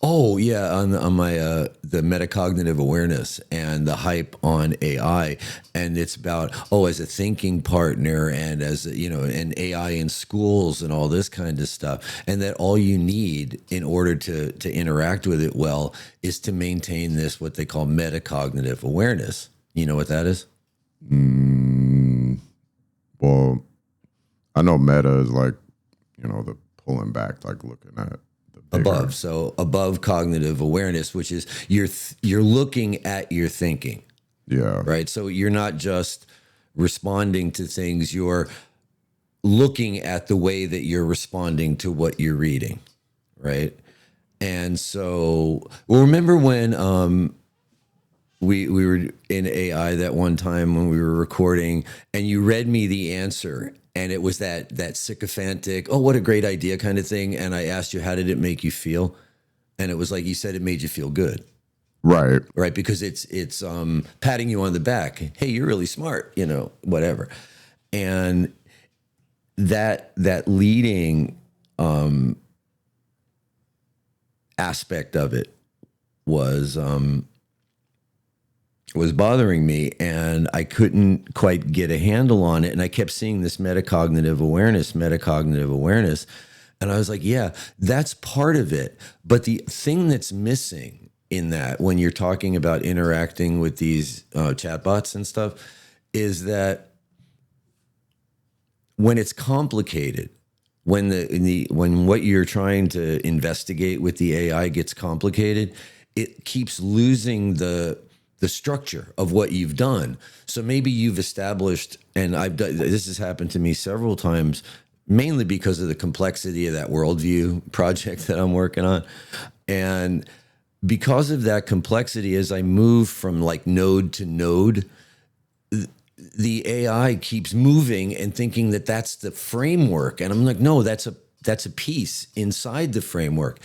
Oh yeah, on my the metacognitive awareness and the hype on AI, and it's about as a thinking partner and as and AI in schools and all this kind of stuff, and that all you need in order to interact with it well is to maintain this what they call metacognitive awareness. You know what that is? Mm, well, I know meta is like, the pulling back, like looking at the bigger. Above. So above cognitive awareness, which is you're looking at your thinking. Yeah. Right. So you're not just responding to things, you're looking at the way that you're responding to what you're reading. Right. And so, remember when we were in AI that one time when we were recording and you read me the answer and it was that sycophantic, oh, what a great idea kind of thing. And I asked you, how did it make you feel? And it was like, you said it made you feel good. Right. Right. Because it's patting you on the back. Hey, you're really smart, whatever. And that leading aspect of it was bothering me, and I couldn't quite get a handle on it. And I kept seeing this metacognitive awareness. And I was like, yeah, that's part of it. But the thing that's missing in that, when you're talking about interacting with these chatbots and stuff, is that when it's complicated, when when what you're trying to investigate with the AI gets complicated, it keeps losing the structure of what you've done. So maybe you've established, and this has happened to me several times, mainly because of the complexity of that worldview project that I'm working on. And because of that complexity, as I move from like node to node, the AI keeps moving and thinking that that's the framework. And I'm like, no, that's a piece inside the framework.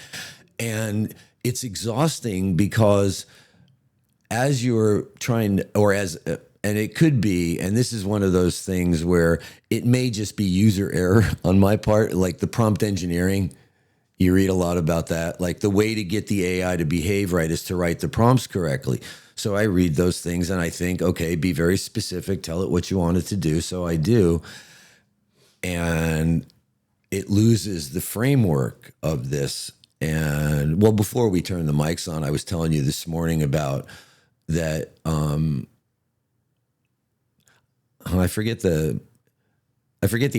And it's exhausting because as you're trying to, and it could be, and this is one of those things where it may just be user error on my part, like the prompt engineering. You read a lot about that. Like the way to get the AI to behave right is to write the prompts correctly. So I read those things and I think, okay, be very specific, tell it what you want it to do. So I do. And it loses the framework of this. And well, before we turn the mics on, I was telling you this morning about that. I forget the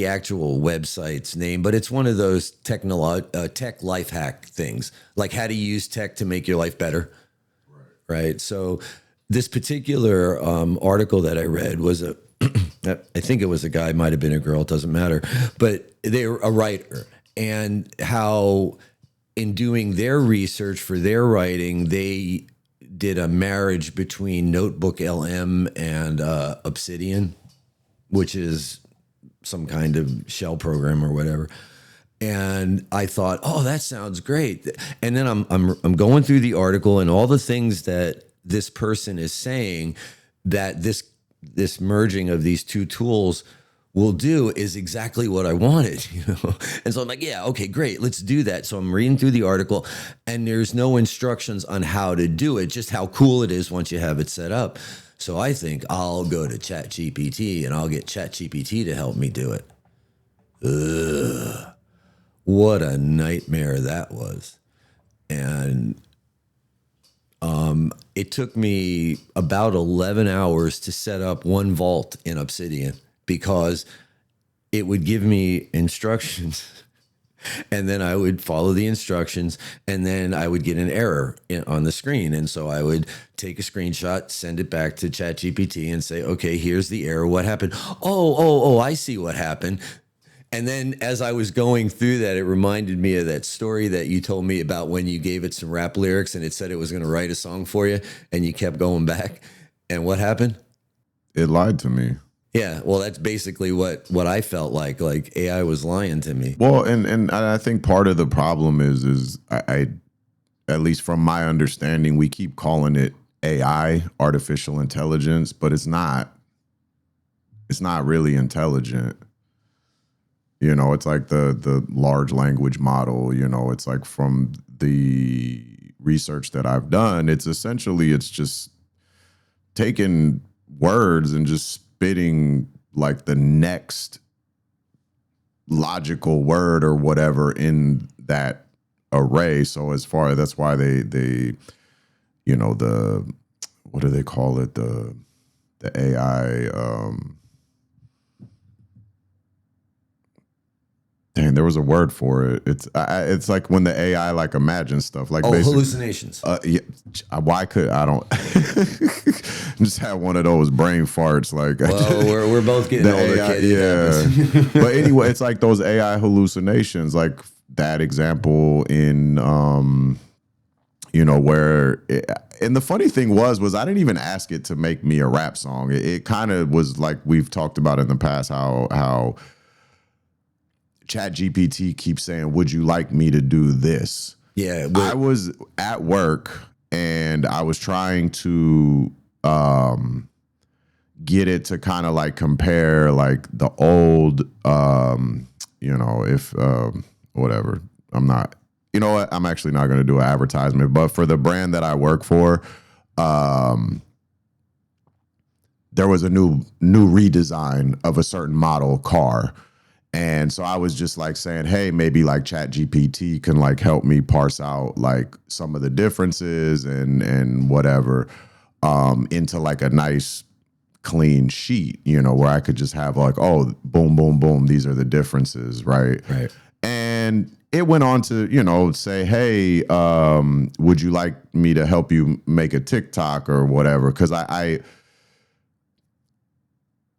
actual website's name, but it's one of those tech life hack things, like how to use tech to make your life better. Right. So this particular article that I read was I think it was a guy, might have been a girl, it doesn't matter, but they were a writer, and how in doing their research for their writing, they did a marriage between Notebook LM and Obsidian, which is some kind of shell program or whatever. And I thought, oh, that sounds great. And then I'm going through the article and all the things that this person is saying that this merging of these two tools will do is exactly what I wanted, And so I'm like, yeah, okay, great, let's do that. So I'm reading through the article and there's no instructions on how to do it, just how cool it is once you have it set up. So I think I'll go to ChatGPT and I'll get ChatGPT to help me do it. Ugh, what a nightmare that was. And it took me about 11 hours to set up one vault in Obsidian because it would give me instructions and then I would follow the instructions and then I would get an error on the screen. And so I would take a screenshot, send it back to ChatGPT and say, okay, here's the error. What happened? Oh, I see what happened. And then as I was going through that, it reminded me of that story that you told me about when you gave it some rap lyrics and it said it was going to write a song for you and you kept going back. And what happened? It lied to me. Yeah, well, that's basically what I felt like AI was lying to me. Well, and I think part of the problem is I at least from my understanding, we keep calling it AI, artificial intelligence, but it's not really intelligent. It's like the large language model, it's like from research that I've done, it's just taking words and just spitting like the next logical word or whatever in that array. So as far as that's why they the what do they call it, the AI dang, there was a word for it. It's like when the AI like imagines stuff, like hallucinations. Yeah, why could I don't just have one of those brain farts? Like, well, we're both getting older, AI, kid. Yeah. But anyway, it's like those AI hallucinations, like that example in where. And the funny thing was I didn't even ask it to make me a rap song. It kind of was like we've talked about in the past how ChatGPT keeps saying, "Would you like me to do this?" Yeah, I was at work and I was trying to get it to kind of like compare like the old, if whatever. I'm not. You know what? I'm actually not going to do an advertisement, but for the brand that I work for, there was a new redesign of a certain model car. And so I was just like saying, hey, maybe like ChatGPT can like help me parse out like some of the differences and whatever into like a nice clean sheet, where I could just have like, oh, boom, boom, boom. These are the differences. Right. Right. And it went on to, say, hey, would you like me to help you make a TikTok or whatever? Because I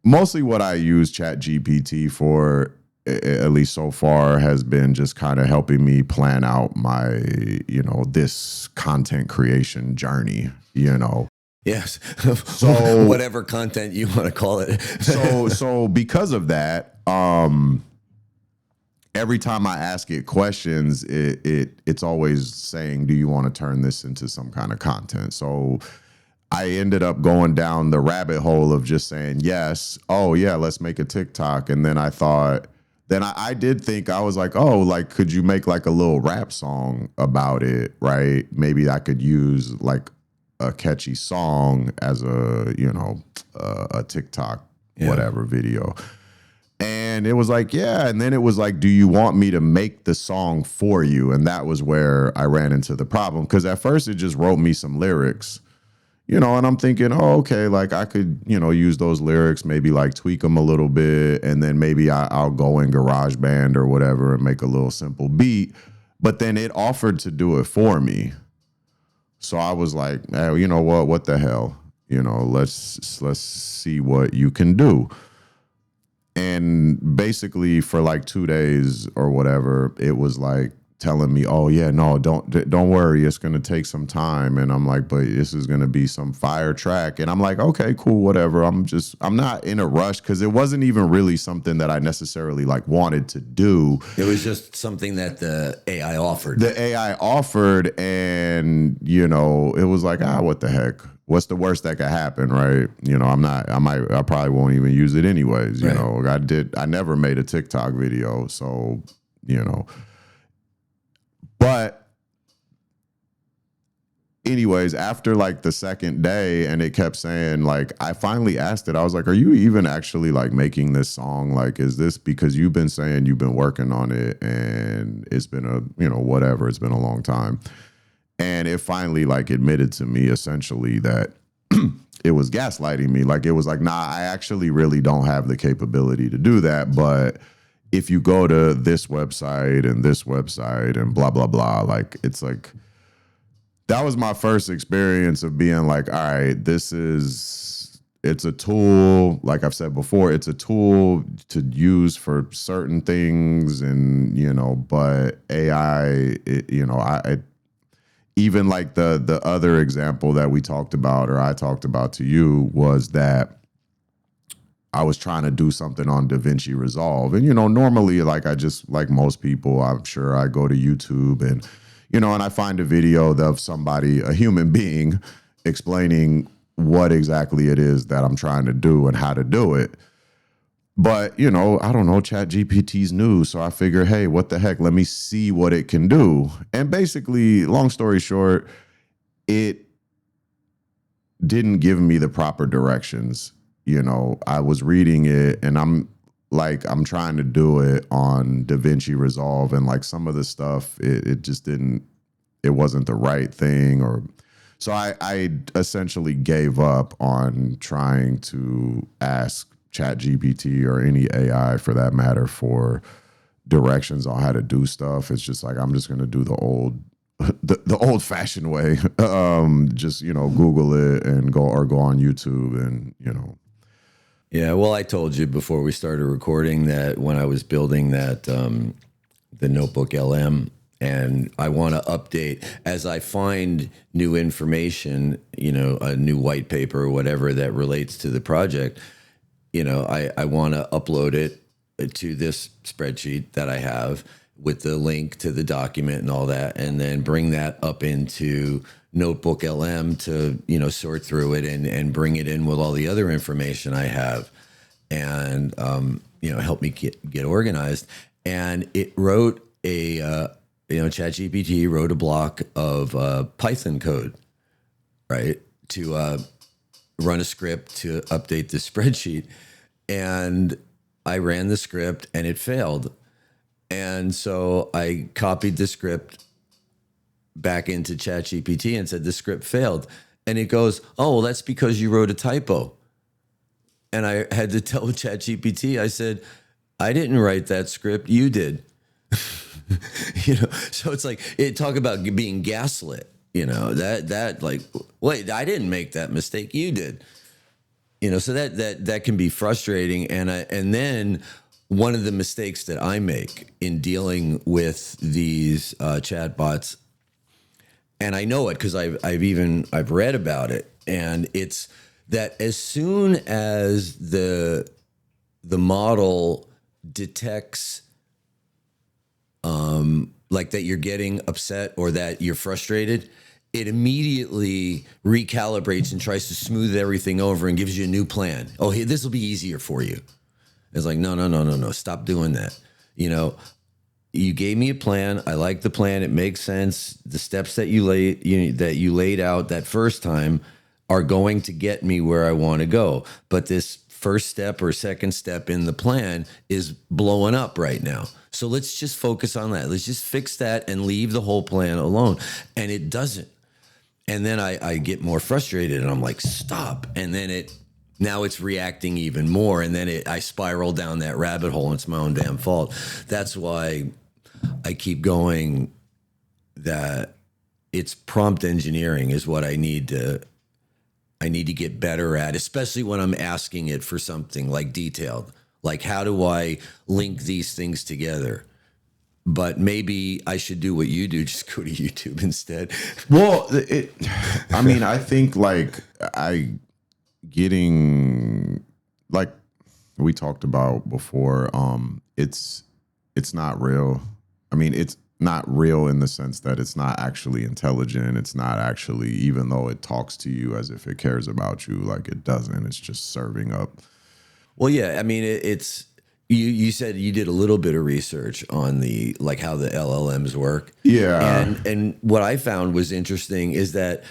mostly what I use ChatGPT for, at least so far, has been just kind of helping me plan out my, this content creation journey, Yes. So whatever content you want to call it. so because of that, every time I ask it questions, it's always saying, do you want to turn this into some kind of content? So I ended up going down the rabbit hole of just saying, yes, oh yeah, let's make a TikTok. And then I thought, I did think, I was like, oh, like, could you make like a little rap song about it, right? Maybe I could use like a catchy song as a TikTok, whatever video. And it was like, yeah. And then it was like, do you want me to make the song for you? And that was where I ran into the problem. Because at first it just wrote me some lyrics, and I'm thinking, oh, okay, like I could, use those lyrics, maybe like tweak them a little bit. And then maybe I'll go in GarageBand or whatever and make a little simple beat. But then it offered to do it for me. So I was like, hey, you know what the hell? Let's see what you can do. And basically for like 2 days or whatever, it was like telling me, oh yeah, no, don't worry, it's going to take some time. And I'm like, but this is going to be some fire track. And I'm like, okay, cool, whatever. I'm not in a rush, because it wasn't even really something that I necessarily like wanted to do. It was just something that the AI offered. And it was like, what the heck? What's the worst that could happen, right? I probably won't even use it anyways. Right. I never made a TikTok video, so But anyways, after like the second day, and it kept saying, like, I finally asked it, I was like, are you even actually like making this song? Like, is this because you've been saying you've been working on it and it's been whatever, it's been a long time. And it finally like admitted to me essentially that it was gaslighting me. Like, it was like, nah, I actually really don't have the capability to do that. But if you go to this website and blah, blah, blah, like, it's like, that was my first experience of being like, all right, it's a tool. Like I've said before, it's a tool to use for certain things. And, but AI, even like the other example that we talked about, or I talked about to you, was that I was trying to do something on DaVinci Resolve. And, normally, like, I just, like most people, I'm sure I go to YouTube and, and I find a video of somebody, a human being, explaining what exactly it is that I'm trying to do and how to do it. But, you know, I don't know, Chat GPT's new. So I figure, hey, what the heck? Let me see what it can do. And basically, long story short, it didn't give me the proper directions. You know, I was reading it and I'm trying to do it on DaVinci Resolve, and like some of the stuff, it just didn't, it wasn't the right thing. Or so I essentially gave up on trying to ask Chat GPT or any AI for that matter for directions on how to do stuff. It's just like I'm just gonna do the old fashioned way. Just, you know, Google it and go on YouTube and, you know. Yeah, well, I told you before we started recording that when I was building that the notebook LM, and I want to update as I find new information, you know, a new white paper or whatever that relates to the project, you know, I want to upload it to this spreadsheet that I have with the link to the document and all that, and then bring that up into Notebook LM to, you know, sort through it and bring it in with all the other information I have, and you know, help me get organized. And it wrote you know, ChatGPT wrote a block of Python code, right, to run a script to update the spreadsheet. And I ran the script and it failed. And so I copied the script back into ChatGPT and said, the script failed. And it goes, oh, well, that's because you wrote a typo. And I had to tell ChatGPT, I said, I didn't write that script, you did. You know, so it's like, it talk about being gaslit, you know, that like, wait, I didn't make that mistake, you did. You know, so that can be frustrating. And then one of the mistakes that I make in dealing with these chatbots, and I know it because I've read about it, and it's that as soon as the model detects like that you're getting upset or that you're frustrated, it immediately recalibrates and tries to smooth everything over and gives you a new plan. Oh, hey, this will be easier for you. It's like, no, no, no, no, no. Stop doing that. You know, you gave me a plan. I like the plan. It makes sense. The steps that you laid out that first time are going to get me where I want to go. But this first step or second step in the plan is blowing up right now. So let's just focus on that. Let's just fix that and leave the whole plan alone. And it doesn't. And then I get more frustrated and I'm like, stop. And then now it's reacting even more. And then I spiral down that rabbit hole and it's my own damn fault. That's why I keep going that it's prompt engineering is what I need to get better at, especially when I'm asking it for something like detailed. Like, how do I link these things together? But maybe I should do what you do, just go to YouTube instead. Well, I mean, I think like getting like we talked about before, it's not real. I mean, it's not real in the sense that it's not actually intelligent. It's not actually, even though it talks to you as if it cares about you, like it doesn't. It's just serving up. Well, yeah, I mean, it's you said you did a little bit of research on the like how the LLMs work. Yeah. And what I found was interesting is that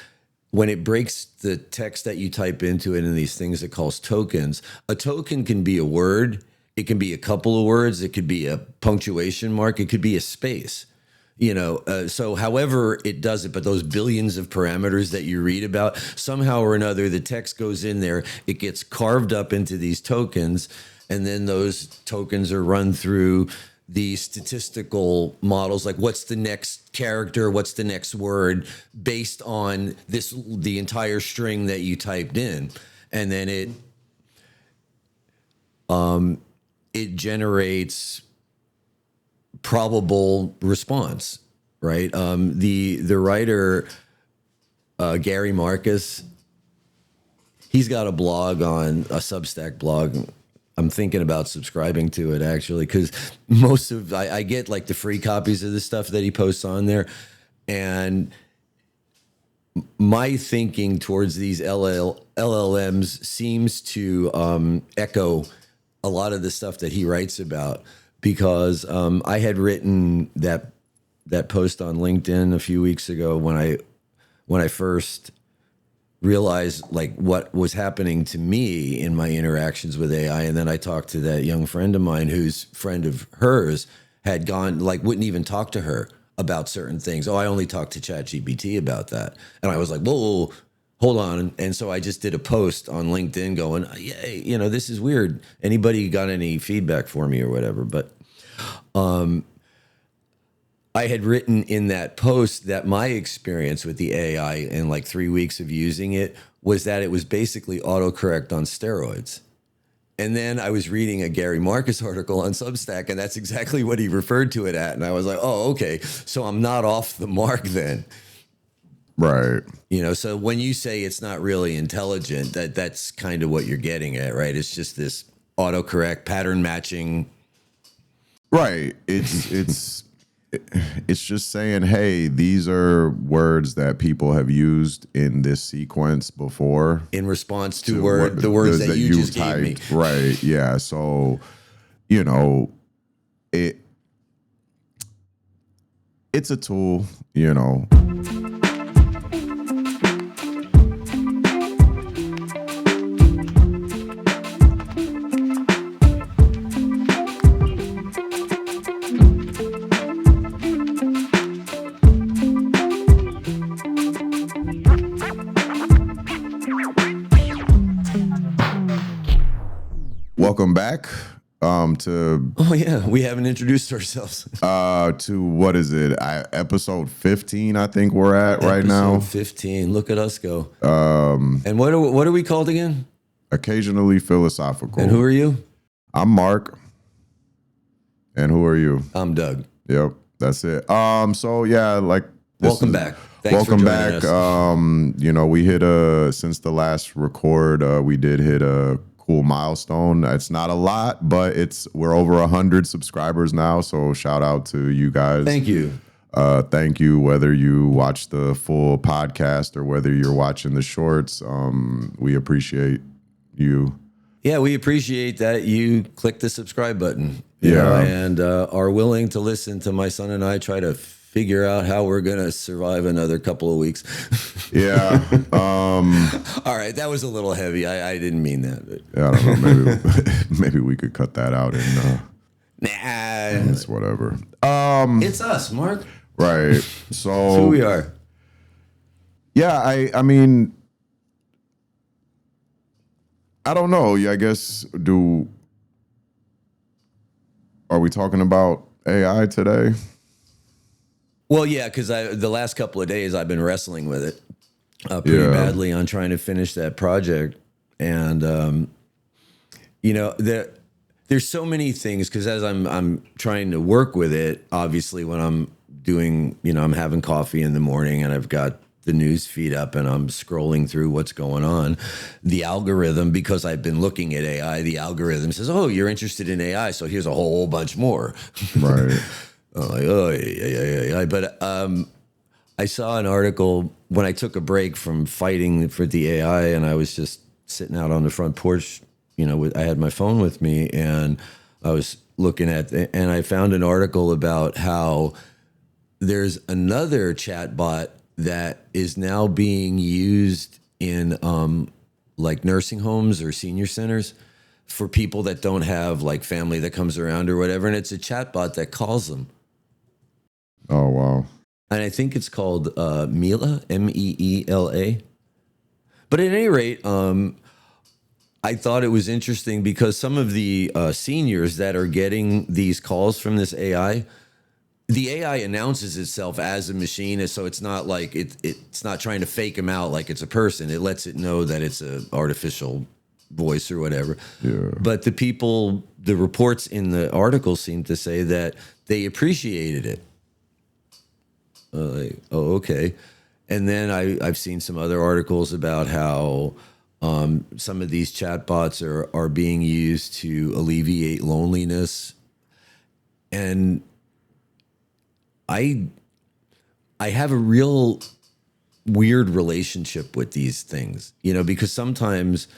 when it breaks the text that you type into it in these things it calls tokens, a token can be a word, it can be a couple of words, it could be a punctuation mark, it could be a space. You know, so however it does it, but those billions of parameters that you read about, somehow or another, the text goes in there, it gets carved up into these tokens, and then those tokens are run through the statistical models, like what's the next character, what's the next word, based on the entire string that you typed in, and then it generates probable response, right? The writer Gary Marcus, he's got a blog on a Substack blog. I'm thinking about subscribing to it actually because most of I get like the free copies of the stuff that he posts on there, and my thinking towards these LLMs seems to echo a lot of the stuff that he writes about because I had written that post on LinkedIn a few weeks ago when I first realized like what was happening to me in my interactions with AI. And then I talked to that young friend of mine whose friend of hers had gone, like, wouldn't even talk to her about certain things. Oh, I only talked to ChatGPT about that. And I was like, whoa, hold on. And so I just did a post on LinkedIn going, yeah, you know, this is weird. Anybody got any feedback for me or whatever? But I had written in that post that my experience with the AI in like 3 weeks of using it was that it was basically autocorrect on steroids. And then I was reading a Gary Marcus article on Substack, and that's exactly what he referred to it at. And I was like, oh, okay. So I'm not off the mark then. Right. You know, so when you say it's not really intelligent, that's kind of what you're getting at, right? It's just this autocorrect pattern matching. Right. It's just saying, hey, these are words that people have used in this sequence before In response to the words that you just gave me. Right. Yeah. So, you know, it's a tool, you know. Welcome back to Oh yeah, we haven't introduced ourselves. to what is it? Episode 15, I think we're at right now. Episode 15. Look at us go. And what are we called again? Occasionally philosophical. And who are you? I'm Mark. And who are you? I'm Doug. Yep, that's it. So yeah, like Welcome back. Thanks for welcome joining back. us. You know, we hit since the last record, we did hit a cool milestone. It's not a lot, but we're over 100 subscribers now. So shout out to you guys. Thank you. Thank you, whether you watch the full podcast or whether you're watching the shorts. We appreciate you. Yeah, we appreciate that you click the subscribe button. You know, and are willing to listen to my son and I try to figure out how we're going to survive another couple of weeks. Yeah. All right, that was a little heavy. I didn't mean that. But. Yeah, I don't know. Maybe we could cut that out and Nah. it's whatever. It's us, Mark. Right. So It's who we are. Yeah, I mean, I don't know. Yeah, I guess are we talking about AI today? Well, yeah, because the last couple of days I've been wrestling with it pretty badly on trying to finish that project. And, you know, there's so many things because as I'm trying to work with it, obviously when I'm doing, you know, I'm having coffee in the morning and I've got the news feed up and I'm scrolling through what's going on. The algorithm, because I've been looking at AI, the algorithm says, oh, you're interested in AI, so here's a whole bunch more. Right. Like, oh, yeah. But I saw an article when I took a break from fighting for the AI and I was just sitting out on the front porch, you know, I had my phone with me and I was looking at and I found an article about how there's another chatbot that is now being used in like nursing homes or senior centers for people that don't have like family that comes around or whatever. And it's a chatbot that calls them. Oh, wow. And I think it's called Meela, Meela. But at any rate, I thought it was interesting because some of the seniors that are getting these calls from this AI, the AI announces itself as a machine, so it's not like it's not trying to fake them out like it's a person. It lets it know that it's an artificial voice or whatever. Yeah. But the reports in the article seem to say that they appreciated it. Like, oh, okay. And then I've seen some other articles about how some of these chatbots are being used to alleviate loneliness. And I have a real weird relationship with these things, you know, because sometimes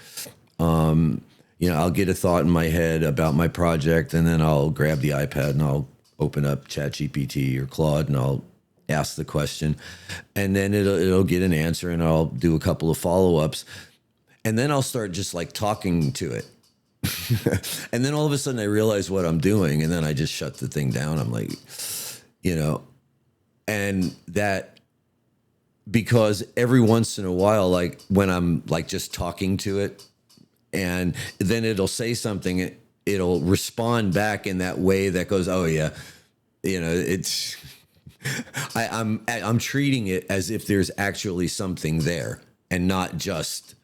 I'll get a thought in my head about my project, and then I'll grab the iPad and I'll open up ChatGPT or Claude, and I'll ask the question, and then it'll get an answer, and I'll do a couple of follow-ups, and then I'll start just like talking to it. And then all of a sudden I realize what I'm doing, and then I just shut the thing down. I'm like, and that, because every once in a while, like when I'm like just talking to it, and then it'll say something, it'll respond back in that way that goes, oh yeah, it's, I'm treating it as if there's actually something there, and not just,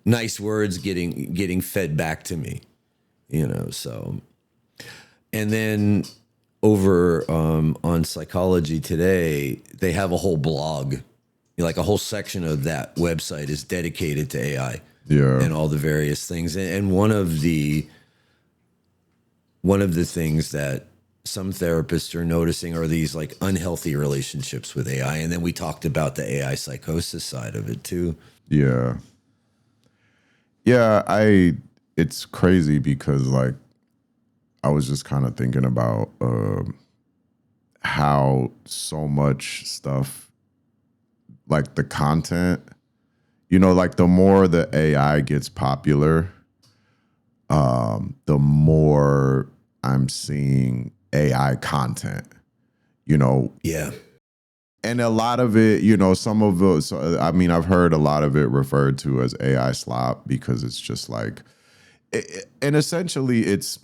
nice words getting fed back to me, so. And then over on Psychology Today, they have a whole blog, like a whole section of that website is dedicated to AI. Yeah. And all the various things. And one of the things that some therapists are noticing are these like unhealthy relationships with AI. And then we talked about the AI psychosis side of it too. Yeah. Yeah, it's crazy because like I was just kind of thinking about how so much stuff, like the content, like the more the AI gets popular, the more I'm seeing AI content, Yeah. And a lot of it, some of those, I mean, I've heard a lot of it referred to as AI slop because it's just like, and essentially it's,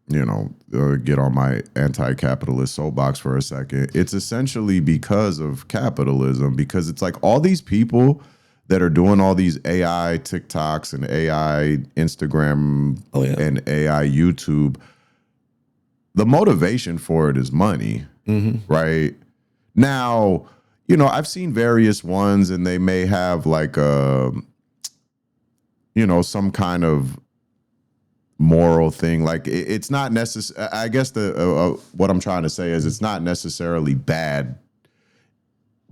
get on my anti-capitalist soapbox for a second. It's essentially because of capitalism, because it's like all these people that are doing all these AI TikToks and AI Instagram and AI YouTube, the motivation for it is money, right? Now, I've seen various ones and they may have like some kind of moral thing. Like it's not necessary. I guess what I'm trying to say is it's not necessarily bad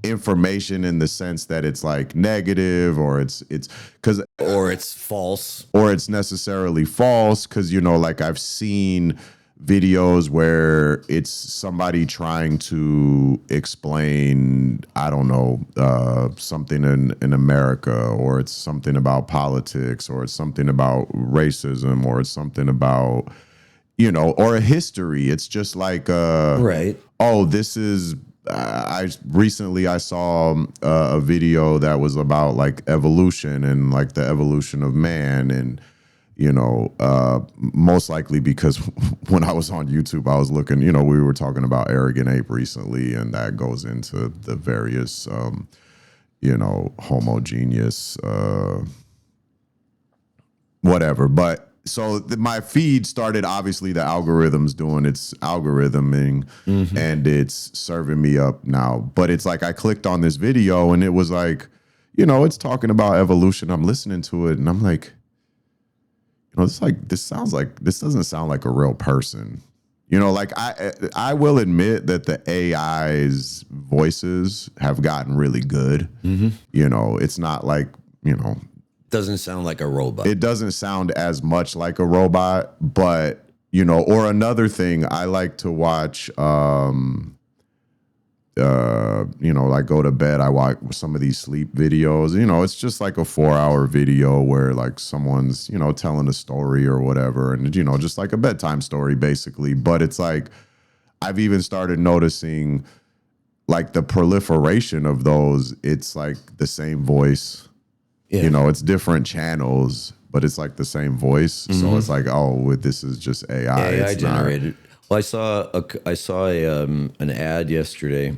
information in the sense that it's like negative or it's false, or it's necessarily false. Cause like I've seen videos where it's somebody trying to explain, I don't know, something in America, or it's something about politics, or it's something about racism, or it's something about, or a history. It's just like, right. Oh, this is, I saw a video that was about like evolution and like the evolution of man, and most likely because when I was on YouTube, I was looking, we were talking about Arrogant Ape recently, and that goes into the various, homogeneous, whatever. But so my feed started, obviously the algorithm's doing its algorithming, and it's serving me up now. But it's like I clicked on this video and it was like, it's talking about evolution. I'm listening to it and I'm like, this doesn't sound like a real person. Like I will admit that the AI's voices have gotten really good. It's not like, Doesn't sound like a robot. It doesn't sound as much like a robot, but, or another thing, I like to watch, like go to bed, I watch some of these sleep videos. It's just like a 4-hour video where like someone's, telling a story or whatever. And, just like a bedtime story, basically. But it's like, I've even started noticing like the proliferation of those. It's like the same voice. Yeah. It's different channels, but it's like the same voice. So it's like, oh, this is just AI. AI generated. Well, I saw an ad yesterday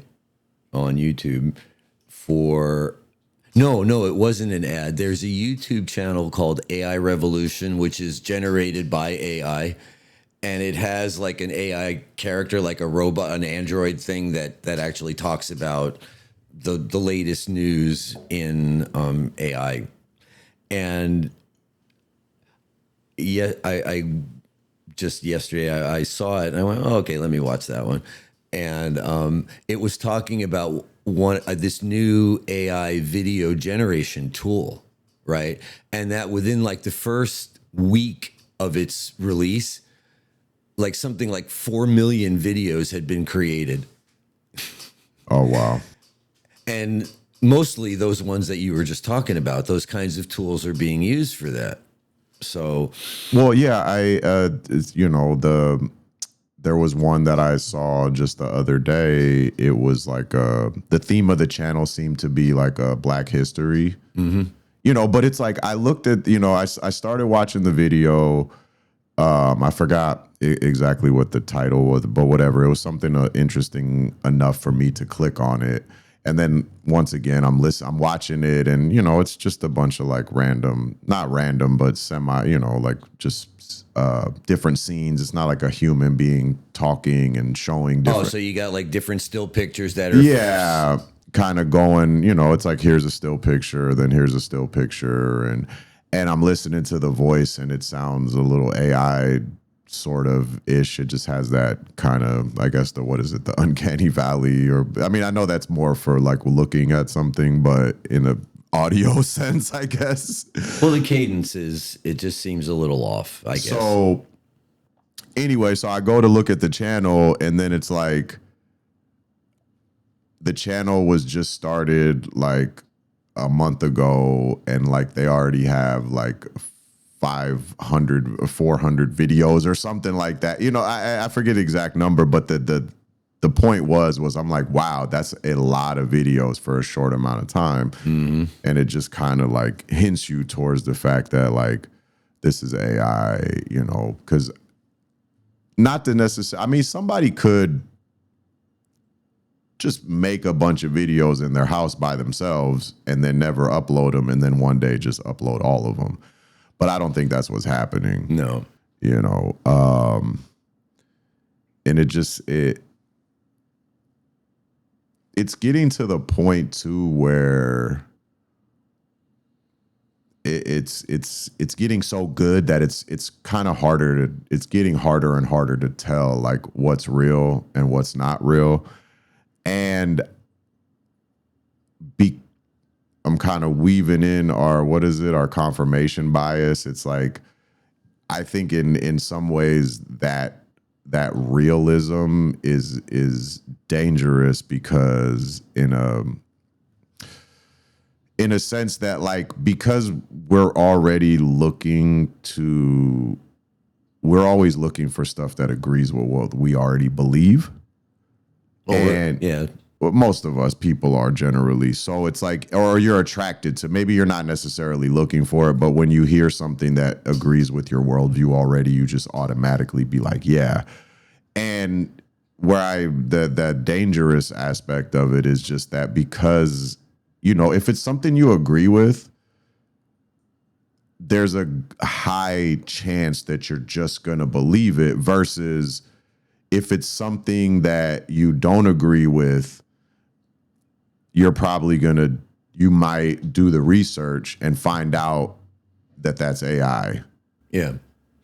on YouTube for no, it wasn't an ad. There's a YouTube channel called AI Revolution, which is generated by AI, and it has like an AI character, like a robot, an android thing that actually talks about the latest news in AI. And yeah, I just yesterday I saw it and I went, oh, okay, let me watch that one. And it was talking about this new AI video generation tool, right? And that within like the first week of its release, like something like 4 million videos had been created. Oh, wow. And mostly those ones that you were just talking about, those kinds of tools are being used for that. So, Well, yeah, there was one that I saw just the other day. It was like the theme of the channel seemed to be like a Black history, but it's like I looked at, I started watching the video. I forgot exactly what the title was, but whatever. It was something interesting enough for me to click on it. And then once again, I'm watching it, and it's just a bunch of like not random, but semi, like just different scenes. It's not like a human being talking and showing different. oh, so you got like different still pictures that are Yeah, kind of going. It's like here's a still picture, then here's a still picture, and I'm listening to the voice, and it sounds a little AI sort of ish. It just has that kind of, I guess, the uncanny valley, or I mean, I know that's more for like looking at something, but in a audio sense, I guess. Well, the cadence it just seems a little off, I guess. So anyway, so I go to look at the channel, and then it's like the channel was just started like a month ago, and like they already have like 500 or 400 videos or something like that. I forget the exact number, but the point was I'm like, wow, that's a lot of videos for a short amount of time. And it just kind of like hints you towards the fact that like this is AI, because not the necessary. I mean, somebody could just make a bunch of videos in their house by themselves and then never upload them, and then one day just upload all of them. But I don't think that's what's happening. No. And it's getting to the point too where it's getting so good that it's kind of it's getting harder and harder to tell like what's real and what's not real. And I'm kind of weaving in our confirmation bias. It's like, I think in some ways that realism is dangerous, because in a sense that like, because we're always looking for stuff that agrees with what we already believe. And yeah. Well, most of us people are generally. So it's like, or you're attracted to, maybe you're not necessarily looking for it, but when you hear something that agrees with your worldview already, you just automatically be like, yeah. And the dangerous aspect of it is just that, because, if it's something you agree with, there's a high chance that you're just going to believe it, versus if it's something that you don't agree with, you might do the research and find out that that's AI. Yeah.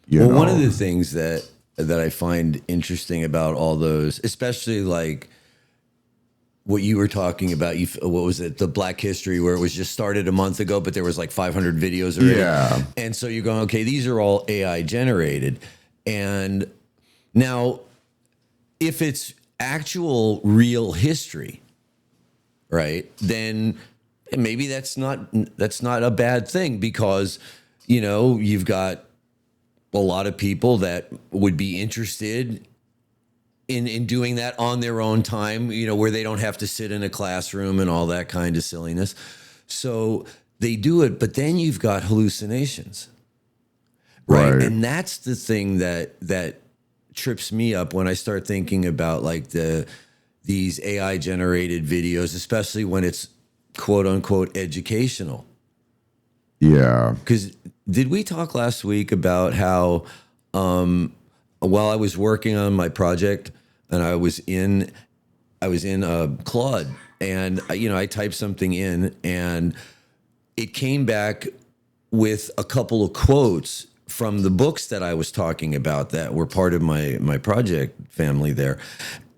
One of the things that I find interesting about all those, especially like what you were talking about, what was it, the Black history, where it was just started a month ago, but there was like 500 videos already. Yeah. And so you're going, okay, these are all AI generated. And now, if it's actual real history, right, then maybe that's not a bad thing, because you've got a lot of people that would be interested in doing that on their own time, where they don't have to sit in a classroom and all that kind of silliness. So they do it, but then you've got hallucinations, right? And that's the thing that trips me up when I start thinking about like these AI generated videos, especially when it's quote unquote educational. Yeah. Because did we talk last week about how while I was working on my project and I was in Claude, and I typed something in and it came back with a couple of quotes from the books that I was talking about that were part of my project family there.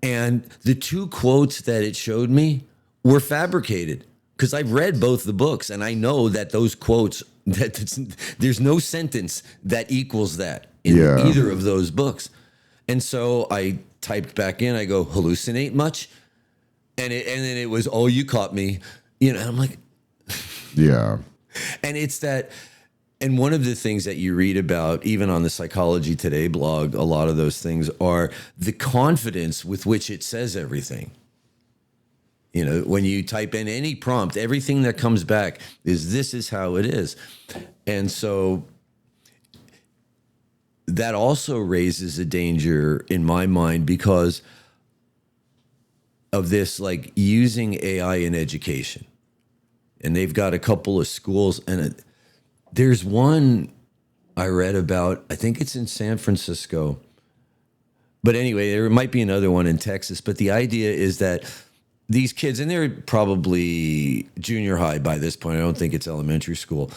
And the two quotes that it showed me were fabricated, because I've read both the books and I know that those quotes there's no sentence that equals that in Yeah. either of those books. And so I typed back in, I go, hallucinate much? And then it was, oh, you caught me. And I'm like, Yeah. and it's that, and one of the things that you read about, even on the Psychology Today blog, a lot of those things are the confidence with which it says everything. When you type in any prompt, everything that comes back is, this is how it is. And so that also raises a danger in my mind because of this, like using AI in education. And they've got a couple of schools, and there's one I read about, I think it's in San Francisco. But anyway, there might be another one in Texas. But the idea is that these kids, and they're probably junior high by this point, I don't think it's elementary school,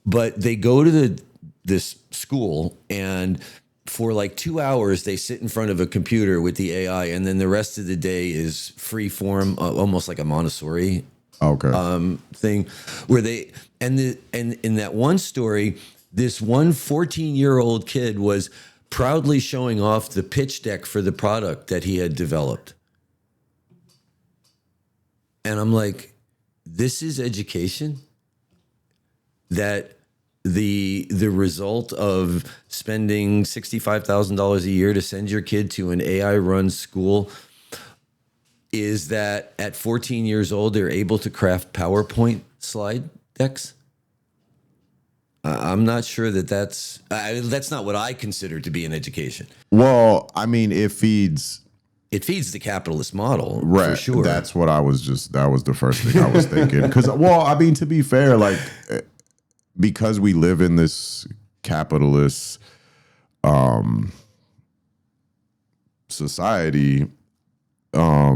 but they go to this school, and for like 2 hours, they sit in front of a computer with the AI, and then the rest of the day is free form, almost like a Montessori thing, where they and in that one story, this one 14-year-old kid was proudly showing off the pitch deck for the product that he had developed. And I'm like, this is education? That the result of spending $65,000 a year to send your kid to an AI-run school is that at 14 years old, they're able to craft PowerPoint slide decks? I'm not sure that's not what I consider to be an education. Well, I mean, it feeds the capitalist model, right. For sure. That was the first thing I was thinking. Because, well, I mean, to be fair, like, because we live in this capitalist society, a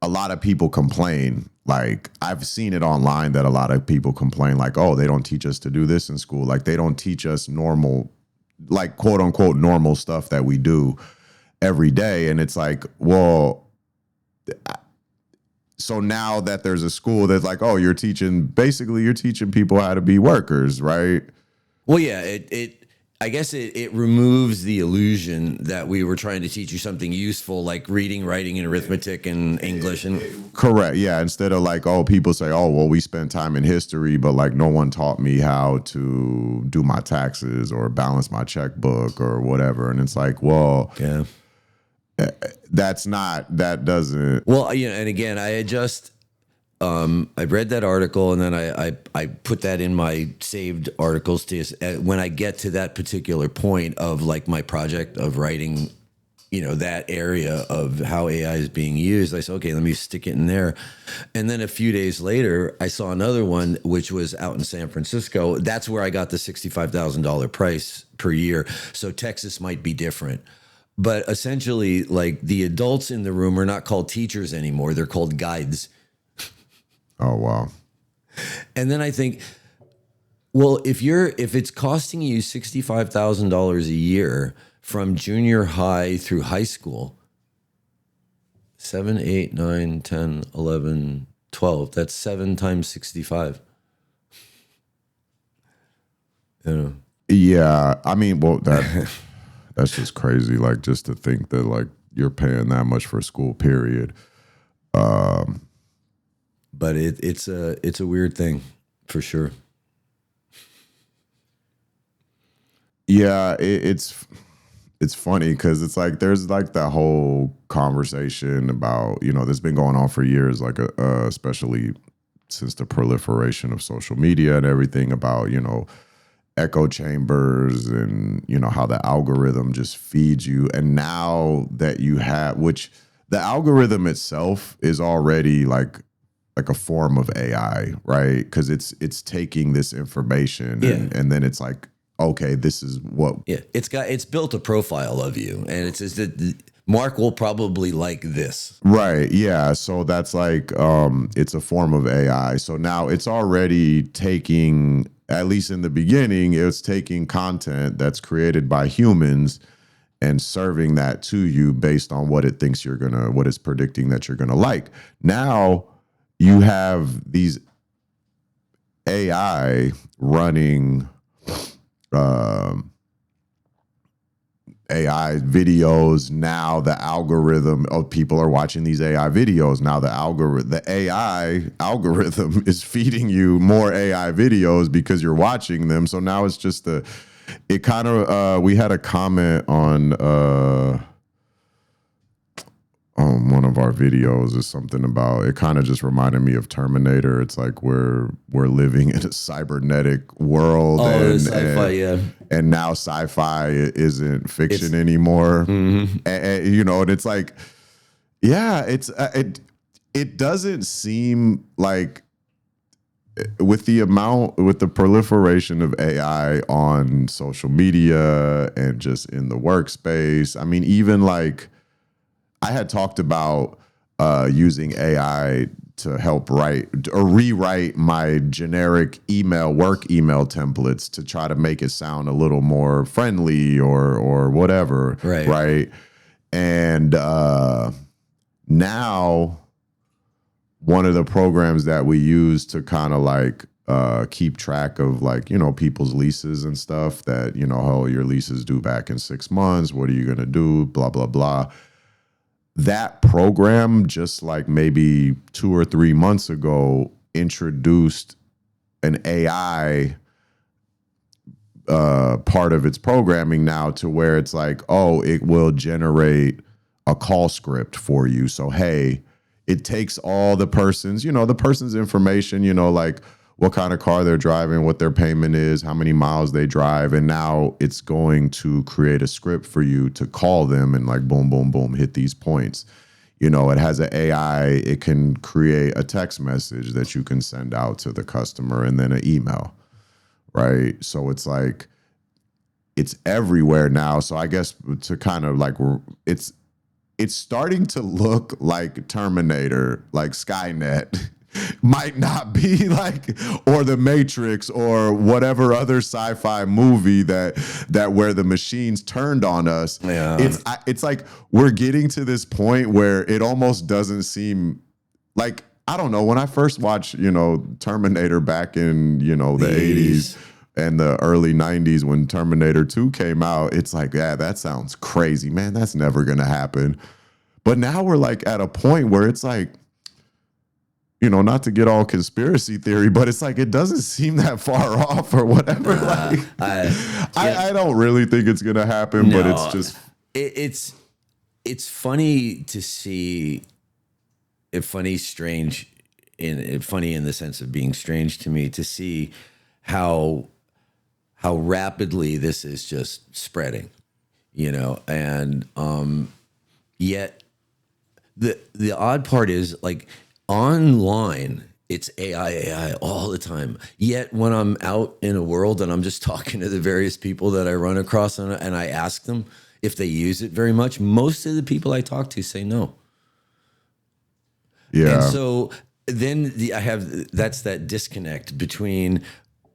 lot of people complain. Like, I've seen it online that a lot of people complain, like, oh, they don't teach us to do this in school. Like, they don't teach us normal, like, quote unquote, normal stuff that we do every day. And it's like, well, so now that there's a school that's like, oh, you're teaching people how to be workers, right? Well, yeah, I guess it removes the illusion that we were trying to teach you something useful, like reading, writing, and arithmetic and English. And correct, yeah. Instead of like, oh, people say, oh, well, we spent time in history, but like no one taught me how to do my taxes or balance my checkbook or whatever. And it's like, well, yeah, that doesn't. Well, and again, I had just I read that article, and then I put that in my saved articles to when I get to that particular point of like my project of writing, that area of how AI is being used. I said, okay, let me stick it in there. And then a few days later, I saw another one, which was out in San Francisco. That's where I got the $65,000 price per year. So Texas might be different. But essentially, like, the adults in the room are not called teachers anymore. They're called guides. Oh, wow. And then I think, well, if it's costing you $65,000 a year from junior high through high school, 7, 8, 9, 10, 11, 12, that's 7 times 65. Yeah, I mean, well, that's just crazy. Like, just to think that like you're paying that much for school, period. But it's a weird thing, for sure. Yeah, it's funny because it's like there's like that whole conversation about, this has been going on for years, like especially since the proliferation of social media and everything, about, echo chambers and, how the algorithm just feeds you. And now that you have, which the algorithm itself is already like a form of AI, right? Because it's taking this information and then it's like, okay, this is what. Yeah, it's built a profile of you, and it says that Mark will probably like this. Right. Yeah. So that's like, it's a form of AI. So now it's already taking, at least in the beginning, it's taking content that's created by humans and serving that to you based on what it thinks what it's predicting that you're gonna like. Now you have these AI running AI videos. Now the algorithm of people are watching these AI videos. Now the AI algorithm is feeding you more AI videos because you're watching them. So now it's just it kind of, we had a comment on one of our videos is something about, it kind of just reminded me of Terminator. It's like we're living in a cybernetic world, sci-fi, yeah. And now sci-fi isn't fiction anymore. And, you know, and it's like, yeah, it doesn't seem like, with the proliferation of AI on social media and just in the workspace. I mean, even like, I had talked about using AI to help write or rewrite my generic work email templates to try to make it sound a little more friendly or whatever. Right. And now one of the programs that we use to kind of like keep track of, like, you know, people's leases and stuff, that, you know, oh, your lease is due back in 6 months. What are you going to do? Blah, blah, blah. That program, just like maybe 2 or 3 months ago, introduced an AI part of its programming now, to where it's like, oh, it will generate a call script for you. So, hey, it takes all the person's information, you know, like what kind of car they're driving, what their payment is, how many miles they drive. And now it's going to create a script for you to call them and, like, boom, boom, boom, hit these points. You know, it has an AI. It can create a text message that you can send out to the customer, and then an email, right? So it's like, it's everywhere now. So I guess to kind of like, it's starting to look like Terminator, like Skynet might not be like, or The Matrix, or whatever other sci-fi movie that where the machines turned on us. Yeah. It's like we're getting to this point where it almost doesn't seem like, I don't know, when I first watched, you know, Terminator back in, you know, the 80s and the early 90s, when Terminator 2 came out, it's like, yeah, that sounds crazy, man. That's never going to happen. But now we're like at a point where it's like, you know, not to get all conspiracy theory, but it's like, it doesn't seem that far off or whatever. I don't really think it's going to happen, but it's just. It's funny to see, funny in the sense of being strange to me, to see how rapidly this is just spreading, you know, and yet the odd part is, like, online, it's AI all the time. Yet when I'm out in a world and I'm just talking to the various people that I run across, and I ask them if they use it very much, most of the people I talk to say no. Yeah. And so then that's that disconnect between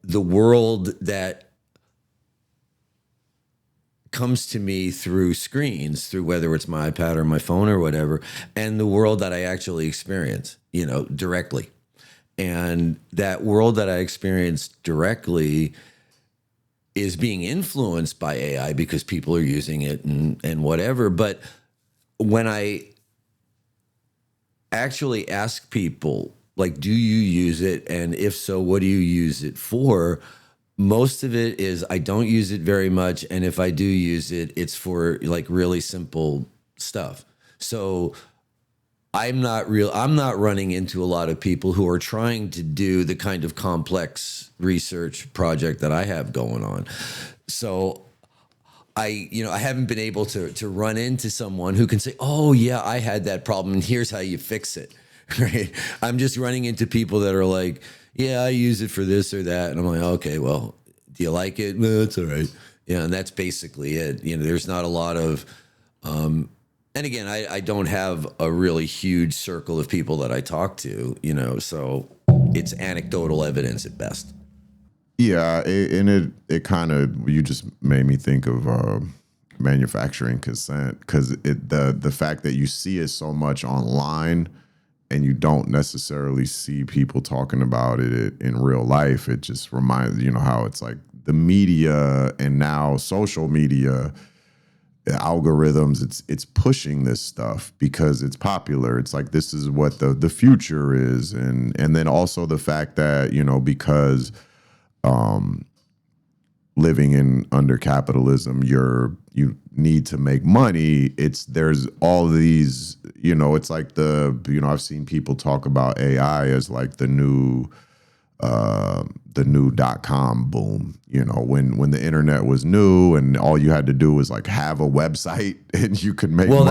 the world that comes to me through screens, through whether it's my iPad or my phone or whatever, and the world that I actually experience, you know, directly. And that world that I experience directly is being influenced by AI because people are using it and whatever. But when I actually ask people, like, do you use it? And if so, what do you use it for? Most of it is, I don't use it very much. And if I do use it, it's for, like, really simple stuff. So I'm not running into a lot of people who are trying to do the kind of complex research project that I have going on. So I haven't been able to run into someone who can say, oh yeah, I had that problem and here's how you fix it. Right? I'm just running into people that are like, yeah, I use it for this or that. And I'm like, okay, well, do you like it? No, it's all right. Yeah. And that's basically it. You know, there's not a lot of, and again, I don't have a really huge circle of people that I talk to, you know, so it's anecdotal evidence at best. Yeah. It kind of, you just made me think of manufacturing consent, because the fact that you see it so much online, and you don't necessarily see people talking about it in real life. It just reminds, how it's like the media and now social media algorithms, it's pushing this stuff because it's popular. It's like, this is what the future is. And then also the fact that, because living in under capitalism, you need to make money. There's all these, it's like I've seen people talk about AI as like the new .com boom. When the internet was new and all you had to do was like have a website and you could make money.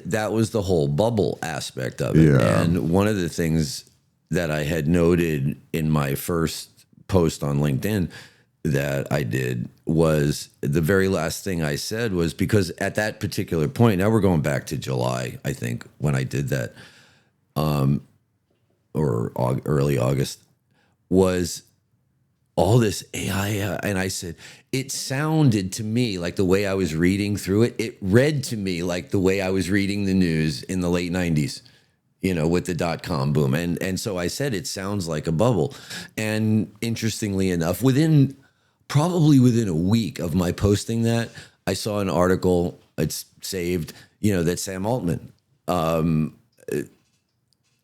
That was the whole bubble aspect of it. Yeah. And one of the things that I had noted in my first post on LinkedIn that I did was the very last thing I said was, because at that particular point, now we're going back to July, I think, when I did that, or early August, was all this AI. And I said, it sounded to me like the way I was reading through it, it read to me like the way I was reading the news in the late 90s. With the .com boom. And so I said, it sounds like a bubble. And interestingly enough, probably within a week of my posting that, I saw an article, it's saved, that Sam Altman of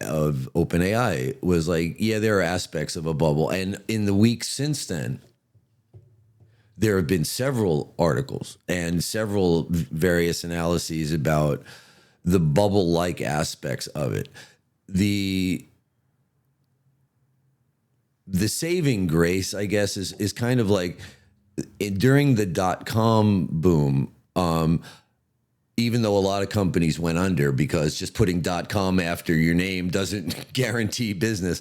OpenAI was like, yeah, there are aspects of a bubble. And in the weeks since then, there have been several articles and several various analyses about the bubble-like aspects of it. The saving grace, I guess, is kind of like during the .com boom, even though a lot of companies went under because just putting .com after your name doesn't guarantee business.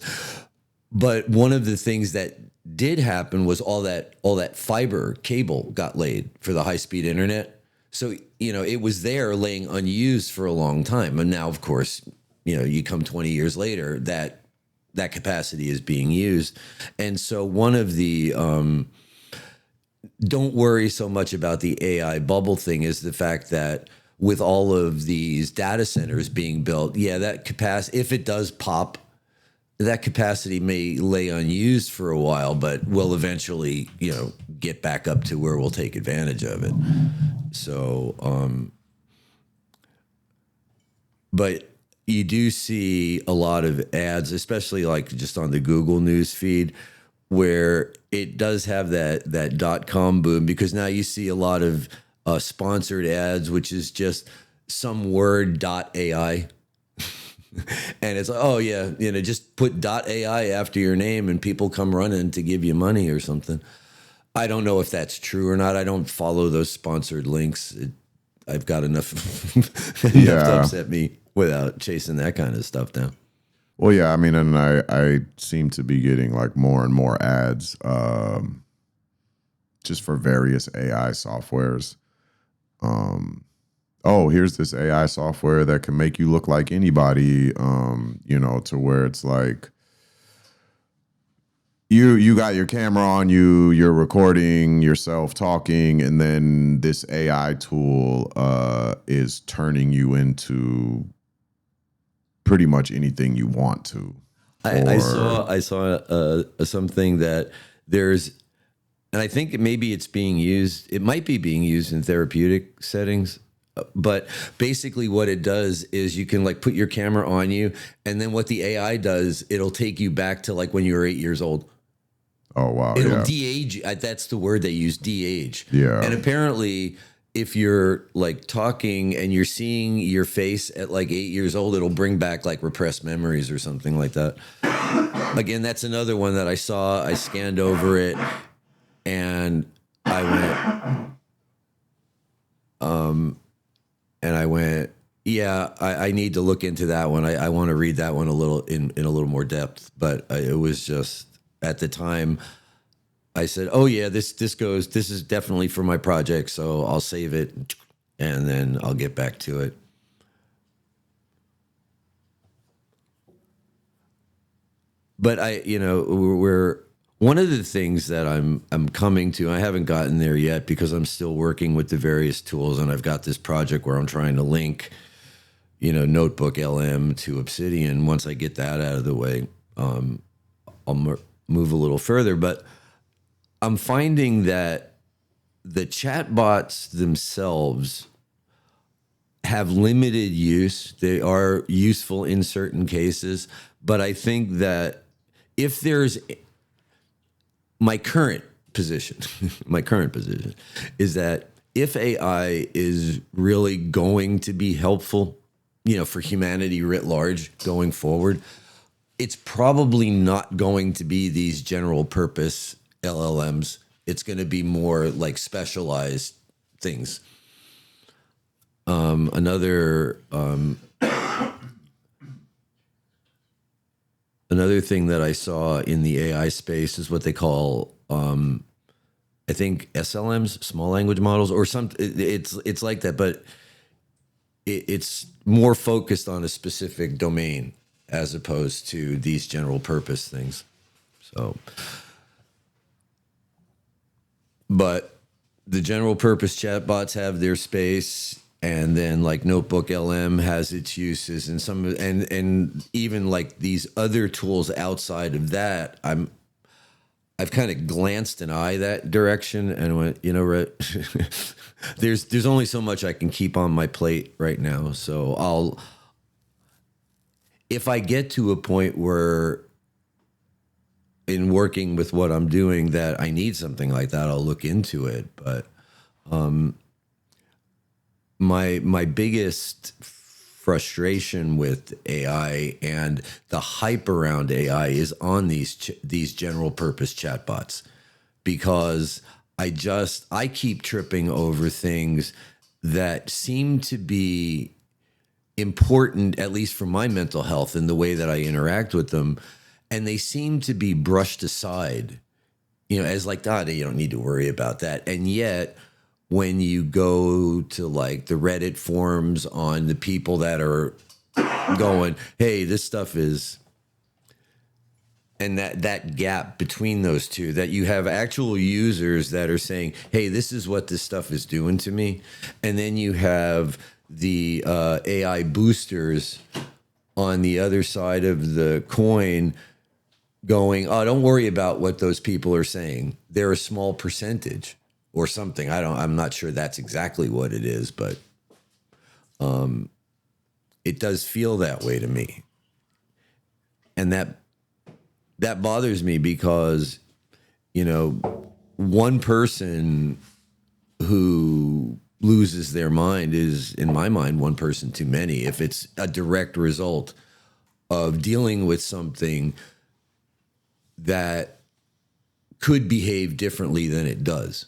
But one of the things that did happen was all that fiber cable got laid for the high-speed internet. So, it was there laying unused for a long time. And now, of course, you come 20 years later, that capacity is being used. And so one of the don't worry so much about the AI bubble thing is the fact that with all of these data centers being built, that capacity, if it does pop, that capacity may lay unused for a while, but will eventually, get back up to where we'll take advantage of it. So, but you do see a lot of ads, especially like just on the Google news feed, where it does have that .com boom, because now you see a lot of sponsored ads, which is just some word .ai. And it's like, oh yeah, just put .ai after your name and people come running to give you money or something. I don't know if that's true or not. I don't follow those sponsored links. I've got enough to upset me without chasing that kind of stuff down. Well, yeah, I mean, and I seem to be getting like more and more ads just for various AI softwares. Here's this AI software that can make you look like anybody, to where it's like you got your camera on you, you're recording yourself talking, and then this AI tool is turning you into pretty much anything you want to. I saw something that there's, and I think maybe it's being used. It might be being used in therapeutic settings. But basically what it does is you can like put your camera on you, and then what the AI does, it'll take you back to like when you were 8 years old. Oh, wow. It'll de-age. That's the word they use, de-age. Yeah. And apparently if you're like talking and you're seeing your face at like 8 years old, it'll bring back like repressed memories or something like that. Again, that's another one that I saw. I scanned over it and I went, yeah, I need to look into that one. I want to read that one a little in a little more depth. But it was just at the time I said, oh yeah, this is definitely for my project. So I'll save it and then I'll get back to it. But we're one of the things that I'm coming to, I haven't gotten there yet because I'm still working with the various tools, and I've got this project where I'm trying to link, Notebook LM to Obsidian. Once I get that out of the way, I'll move a little further. But I'm finding that the chatbots themselves have limited use. They are useful in certain cases, but I think that if there's my current position, my current position is that if AI is really going to be helpful, for humanity writ large going forward, it's probably not going to be these general purpose LLMs. It's going to be more like specialized things. Another thing that I saw in the AI space is what they call, I think SLMs, small language models, or some. It's like that, but it's more focused on a specific domain as opposed to these general purpose things. So, but the general purpose chatbots have their space. And then like Notebook LM has its uses, and and even like these other tools outside of that, I've kind of glanced an eye that direction and went, there's only so much I can keep on my plate right now. So if I get to a point where in working with what I'm doing that I need something like that, I'll look into it. But my biggest frustration with AI and the hype around AI is on these general purpose chatbots, because I keep tripping over things that seem to be important, at least for my mental health and the way that I interact with them, and they seem to be brushed aside, as like, you don't need to worry about that. And yet, when you go to like the Reddit forums on the people that are going, hey, this stuff is, and that gap between those two, that you have actual users that are saying, hey, this is what this stuff is doing to me. And then you have the AI boosters on the other side of the coin going, oh, don't worry about what those people are saying. They're a small percentage or something. I'm not sure that's exactly what it is, but it does feel that way to me. And that bothers me because, one person who loses their mind is, in my mind, one person too many. If it's a direct result of dealing with something that could behave differently than it does.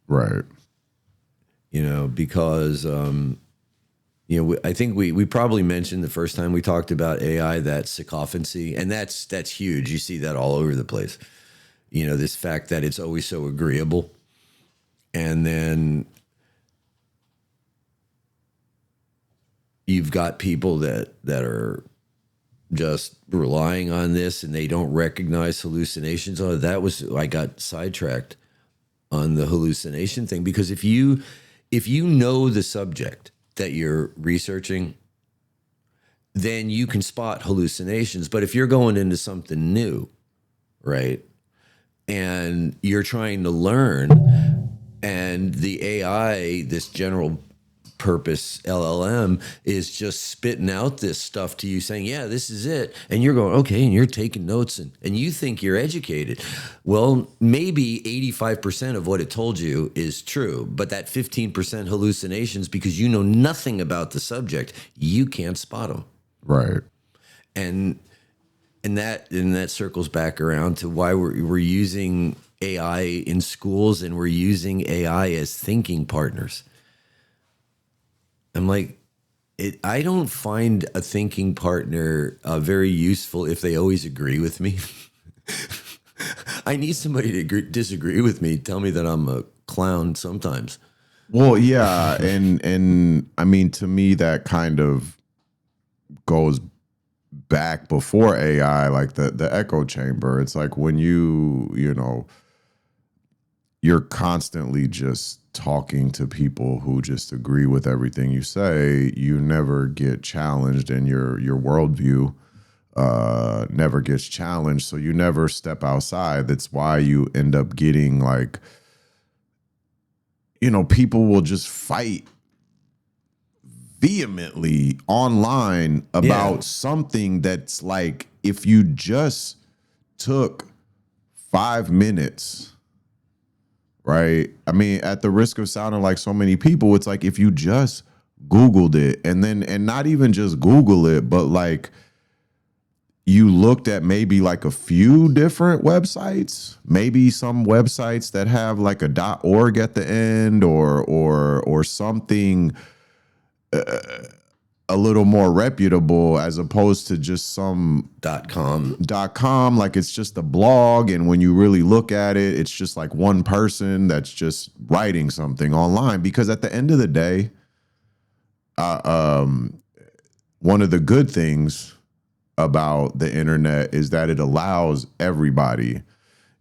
Right. Because, I think we probably mentioned the first time we talked about AI, that sycophancy, and that's huge. You see that all over the place. This fact that it's always so agreeable. And then you've got people that are just relying on this and they don't recognize hallucinations. Oh, I got sidetracked on the hallucination thing, because if you know the subject that you're researching, then you can spot hallucinations. But if you're going into something new, right, and you're trying to learn, and the AI, this general purpose LLM, is just spitting out this stuff to you saying, yeah, this is it. And you're going, okay, and you're taking notes and you think you're educated. Well, maybe 85% of what it told you is true, but that 15% hallucinations, because you know nothing about the subject, you can't spot them. Right. And that circles back around to why we're using AI in schools, and we're using AI as thinking partners. I'm like, I don't find a thinking partner very useful if they always agree with me. I need somebody to disagree with me, tell me that I'm a clown sometimes. Well, yeah, and I mean, to me, that kind of goes back before AI, like the echo chamber. It's like when you're constantly just talking to people who just agree with everything you say, you never get challenged, and your worldview never gets challenged. So you never step outside. That's why you end up getting like, people will just fight vehemently online about something that's like, if you just took 5 minutes, right? I mean, at the risk of sounding like so many people, it's like if you just Googled it, and not even just Google it, but like you looked at maybe like a few different websites, maybe some websites that have like a .org at the end, or something a little more reputable, as opposed to just some .com, like it's just a blog, and when you really look at it, it's just like one person that's just writing something online. Because at the end of the day, one of the good things about the internet is that it allows everybody,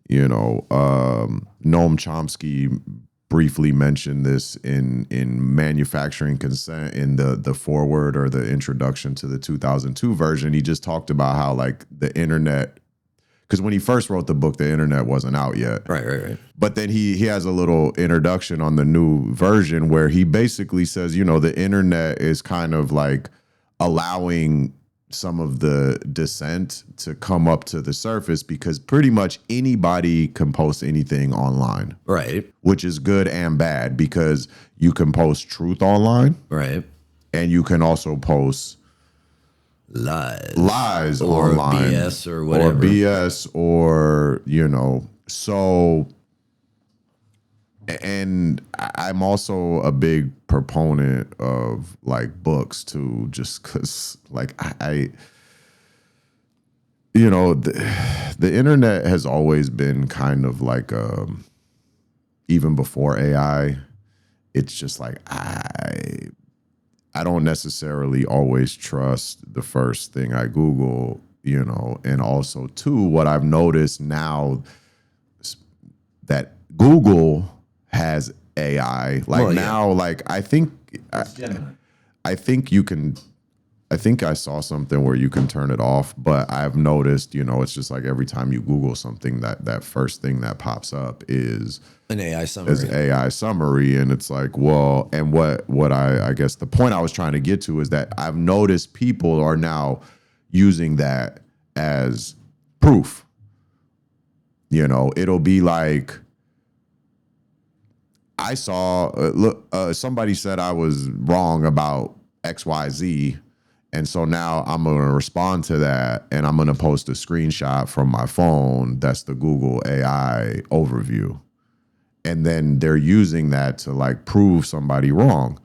Noam Chomsky briefly mentioned this in Manufacturing Consent, in the foreword or the introduction to the 2002 version. He just talked about how like the internet, because when he first wrote the book, the internet wasn't out yet. Right. But then he has a little introduction on the new version where he basically says, the internet is kind of like allowing some of the dissent to come up to the surface, because pretty much anybody can post anything online. Right. Which is good and bad, because you can post truth online. Right. And you can also post lies or online. BS or whatever. Or BS, or, so. And I'm also a big proponent of like books too, just because like the internet has always been kind of like even before AI, it's just like I don't necessarily always trust the first thing I Google, and also too, what I've noticed now that Google has AI. Like now, like I think you can. I think I saw something where you can turn it off, but I've noticed, it's just like every time you Google something, that first thing that pops up is an AI summary. And it's like, well, and what I guess the point I was trying to get to is that I've noticed people are now using that as proof. It'll be like, I saw, somebody said I was wrong about XYZ. And so now I'm going to respond to that, and I'm going to post a screenshot from my phone. That's the Google AI overview. And then they're using that to like prove somebody wrong.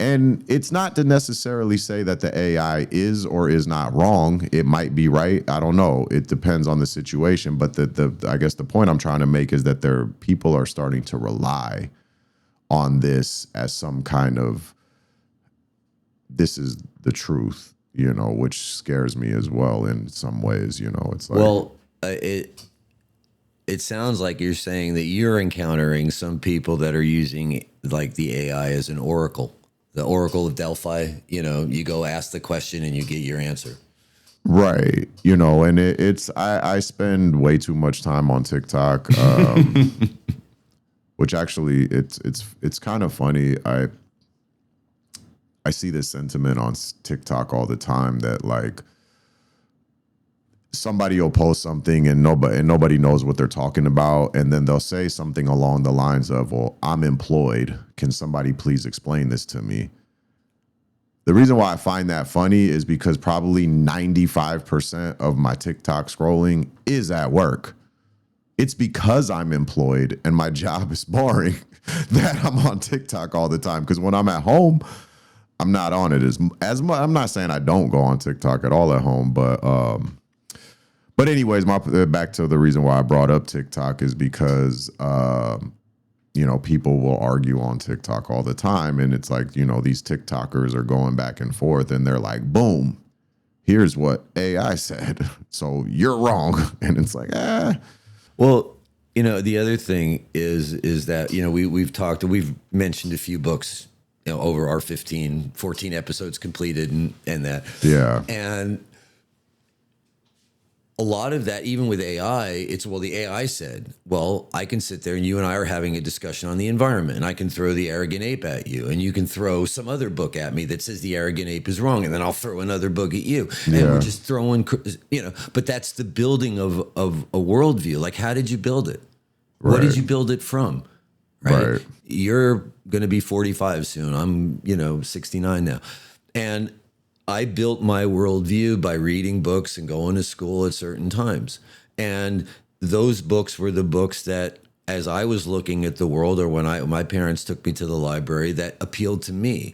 And it's not to necessarily say that the AI is or is not wrong. It might be right. I don't know. It depends on the situation. But I guess the point I'm trying to make is that people are starting to rely on this as some kind of, this is the truth, which scares me as well in some ways. It's like, well, it sounds like you're saying that you're encountering some people that are using like the AI as an oracle, the Oracle of Delphi. You go ask the question and you get your answer. Right. And I spend way too much time on TikTok, which actually it's kind of funny. I see this sentiment on TikTok all the time that like somebody will post something and nobody knows what they're talking about, and then they'll say something along the lines of, well, I'm employed. Can somebody please explain this to me? The reason why I find that funny is because probably 95% of my TikTok scrolling is at work. It's because I'm employed and my job is boring that I'm on TikTok all the time. Because when I'm at home, I'm not on it as much. I'm not saying I don't go on TikTok at all at home, but anyways, back to the reason why I brought up TikTok is because people will argue on TikTok all the time, and it's like these TikTokers are going back and forth, and they're like, boom, here's what AI said, so you're wrong, and it's like, Well, The other thing is that, we've mentioned a few books, over our 14 episodes completed and that. Yeah. And a lot of that, even with AI, the AI said, well, I can sit there and you and I are having a discussion on the environment, and I can throw the arrogant ape at you, and you can throw some other book at me that says the arrogant ape is wrong, and then I'll throw another book at you. And we're just throwing, but that's the building of a worldview. Like, how did you build it? Right. What did you build it from? Right. You're going to be 45 soon. I'm, 69 now. And I built my worldview by reading books and going to school at certain times. And those books were the books that, as I was looking at the world, or when my parents took me to the library, that appealed to me,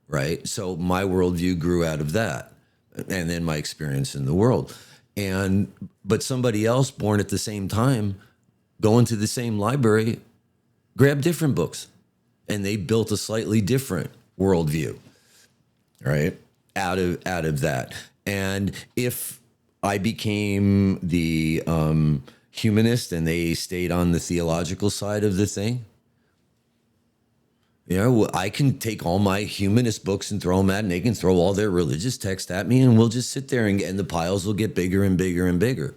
right? So my worldview grew out of that, and then my experience in the world. But somebody else born at the same time, going to the same library, grabbed different books, and they built a slightly different worldview, right? Out of that. And if I became the humanist and they stayed on the theological side of the thing, I can take all my humanist books and throw them at, and they can throw all their religious text at me, and we'll just sit there and the piles will get bigger and bigger and bigger.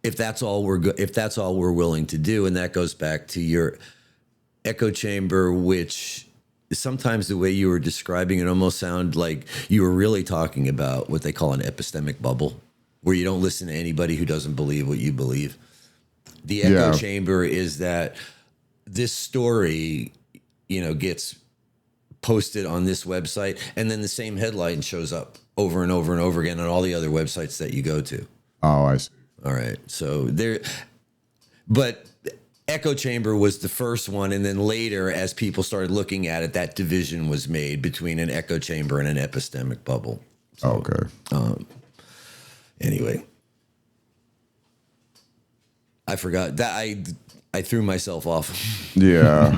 If that's all we're willing to do. And that goes back to your echo chamber, which sometimes the way you were describing it almost sounded like you were really talking about what they call an epistemic bubble, where you don't listen to anybody who doesn't believe what you believe. The echo chamber is that this story, gets posted on this website, and then the same headline shows up over and over and over again on all the other websites that you go to. Oh, I see. All right. So but echo chamber was the first one, and then later, as people started looking at it, that division was made between an echo chamber and an epistemic bubble. So, okay. Anyway, I forgot that I threw myself off. Yeah.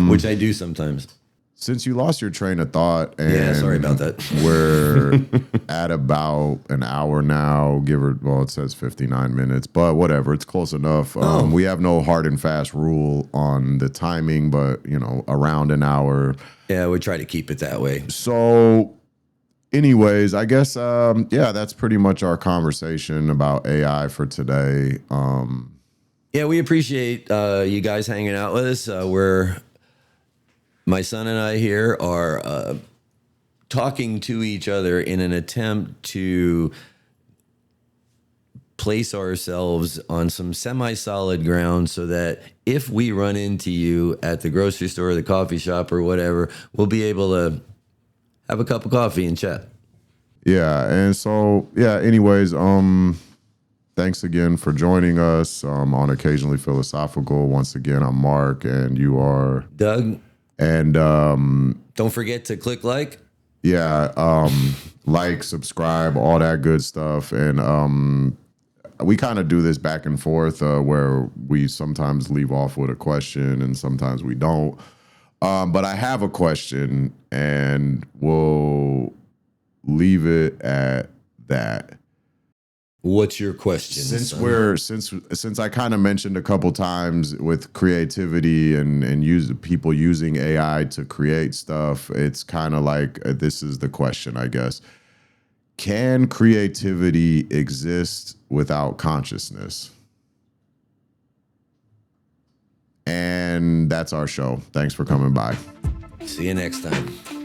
Which I do sometimes. Since you lost your train of thought, and sorry about that. We're at about an hour now, it says 59 minutes, but whatever, it's close enough. We have no hard and fast rule on the timing, but around an hour. Yeah, we try to keep it that way. So anyways, I guess, that's pretty much our conversation about AI for today. Yeah, we appreciate you guys hanging out with us. My son and I here are talking to each other in an attempt to place ourselves on some semi-solid ground, so that if we run into you at the grocery store or the coffee shop or whatever, we'll be able to have a cup of coffee and chat. Yeah, and so, anyways, thanks again for joining us on Occasionally Philosophical. Once again, I'm Mark, and you are... Doug. And don't forget to click like. Yeah, like, subscribe, all that good stuff. And we kind of do this back and forth where we sometimes leave off with a question and sometimes we don't. But I have a question, and we'll leave it at that. What's your question? Since I kind of mentioned a couple times with creativity and people using AI to create stuff, it's kind of like this is the question, I guess. Can creativity exist without consciousness? And that's our show. Thanks for coming by. See you next time.